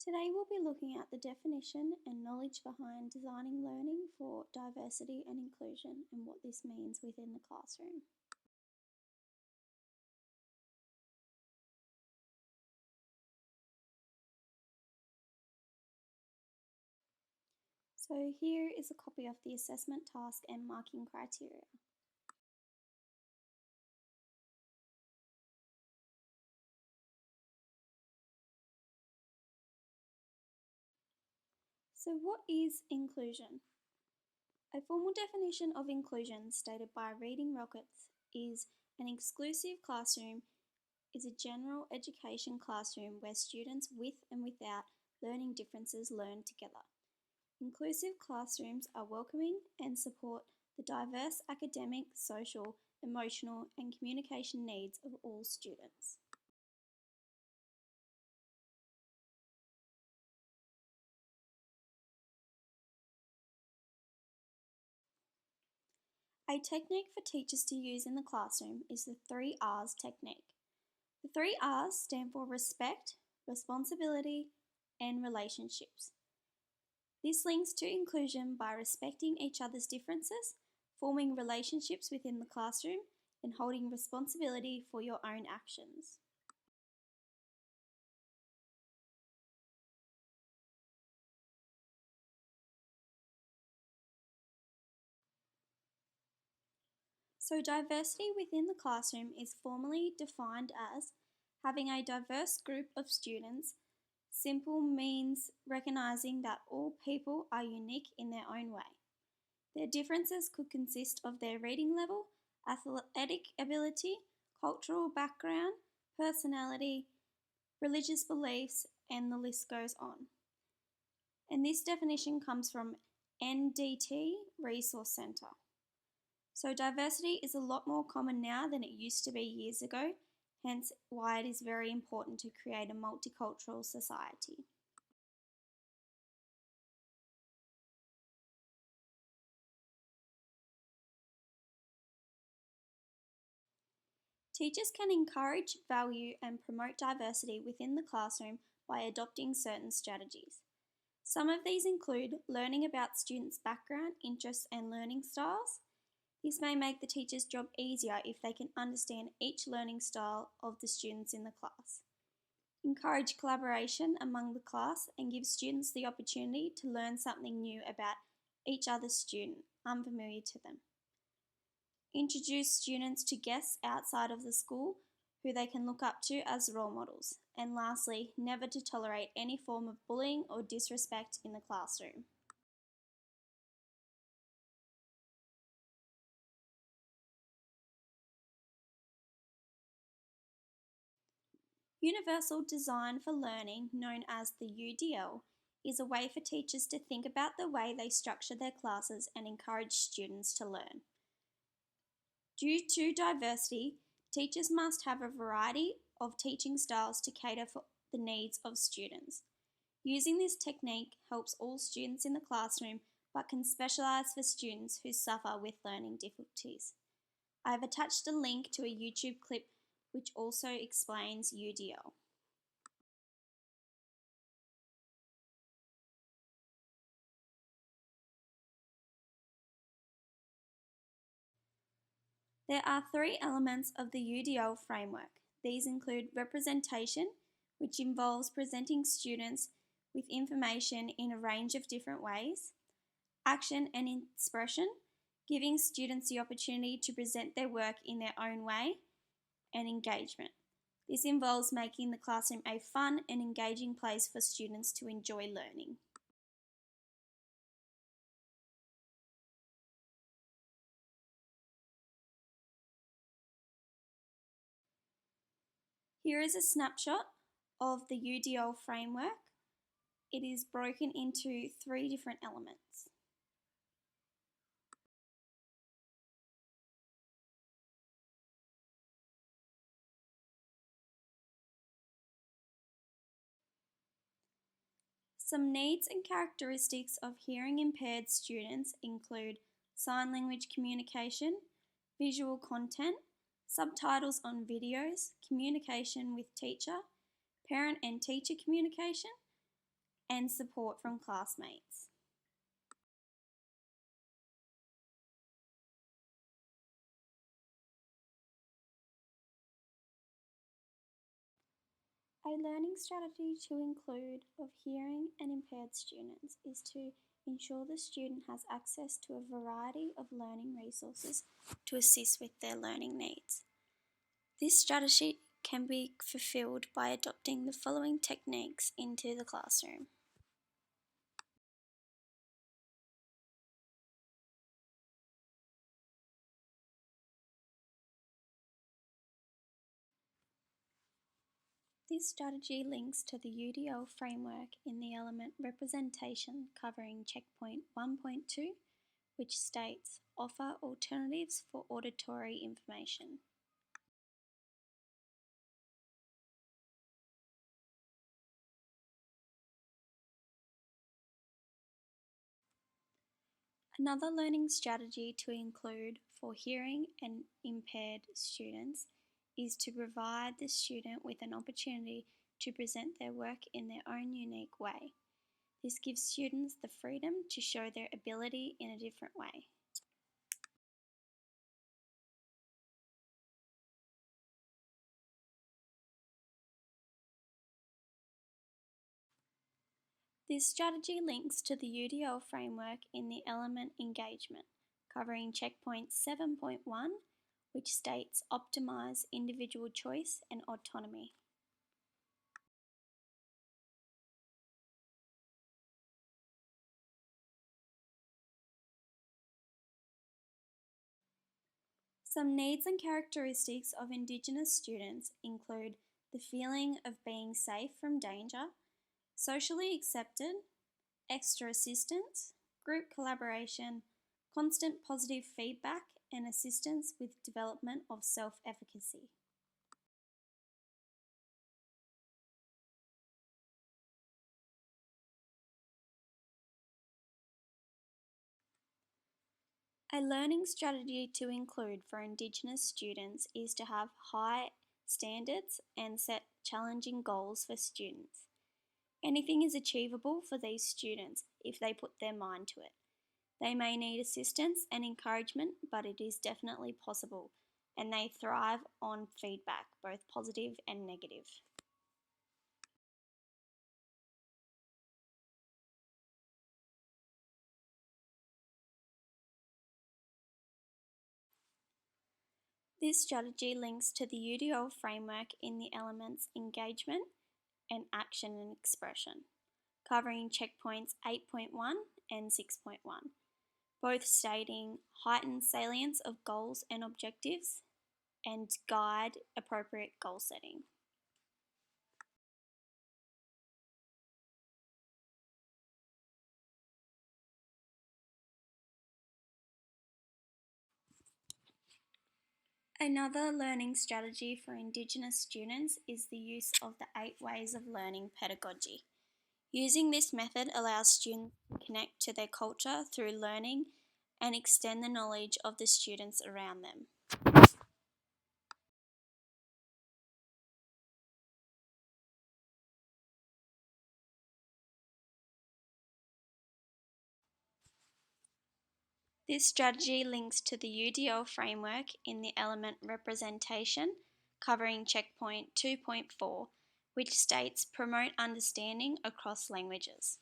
Today we'll be looking at the definition and knowledge behind designing learning for diversity and inclusion and what this means within the classroom. So here is a copy of the assessment task and marking criteria. So what is inclusion? A formal definition of inclusion stated by Reading Rockets is an exclusive classroom is a general education classroom where students with and without learning differences learn together. Inclusive classrooms are welcoming and support the diverse academic, social, emotional, and communication needs of all students. A technique for teachers to use in the classroom is the 3Rs technique. The 3Rs stand for respect, responsibility, and relationships. This links to inclusion by respecting each other's differences, forming relationships within the classroom, and holding responsibility for your own actions. So diversity within the classroom is formally defined as having a diverse group of students. Simple means recognising that all people are unique in their own way. Their differences could consist of their reading level, athletic ability, cultural background, personality, religious beliefs, and the list goes on. And this definition comes from NDT Resource Centre. So diversity is a lot more common now than it used to be years ago, hence why it is very important to create a multicultural society. Teachers can encourage, value, and promote diversity within the classroom by adopting certain strategies. Some of these include learning about students' background, interests, and learning styles. This may make the teacher's job easier if they can understand each learning style of the students in the class. Encourage collaboration among the class and give students the opportunity to learn something new about each other student unfamiliar to them. Introduce students to guests outside of the school who they can look up to as role models. And lastly, never to tolerate any form of bullying or disrespect in the classroom. Universal Design for Learning, known as the UDL, is a way for teachers to think about the way they structure their classes and encourage students to learn. Due to diversity, teachers must have a variety of teaching styles to cater for the needs of students. Using this technique helps all students in the classroom but can specialise for students who suffer with learning difficulties. I have attached a link to a YouTube clip which also explains UDL. There are three elements of the UDL framework. These include representation, which involves presenting students with information in a range of different ways, action and expression, giving students the opportunity to present their work in their own way, and engagement. This involves making the classroom a fun and engaging place for students to enjoy learning. Here is a snapshot of the UDL framework. It is broken into three different elements. Some needs and characteristics of hearing impaired students include sign language communication, visual content, subtitles on videos, communication with teacher, parent and teacher communication, and support from classmates. A learning strategy to include of hearing and impaired students is to ensure the student has access to a variety of learning resources to assist with their learning needs. This strategy can be fulfilled by adopting the following techniques into the classroom. This strategy links to the UDL framework in the element representation covering checkpoint 1.2, which states offer alternatives for auditory information. Another learning strategy to include for hearing and impaired students is to provide the student with an opportunity to present their work in their own unique way. This gives students the freedom to show their ability in a different way. This strategy links to the UDL framework in the element engagement, covering checkpoint 7.1, which states optimize individual choice and autonomy. Some needs and characteristics of Indigenous students include the feeling of being safe from danger, socially accepted, extra assistance, group collaboration, constant positive feedback, and assistance with development of self-efficacy. A learning strategy to include for Indigenous students is to have high standards and set challenging goals for students. Anything is achievable for these students if they put their mind to it. They may need assistance and encouragement, but it is definitely possible, and they thrive on feedback, both positive and negative. This strategy links to the UDL framework in the elements engagement and action and expression, covering checkpoints 8.1 and 6.1, both stating heightened salience of goals and objectives and guide appropriate goal setting. Another learning strategy for Indigenous students is the use of the 8 ways of learning pedagogy. Using this method allows students to connect to their culture through learning and extend the knowledge of the students around them. This strategy links to the UDL framework in the element representation, covering checkpoint 2.4, which states promote understanding across languages.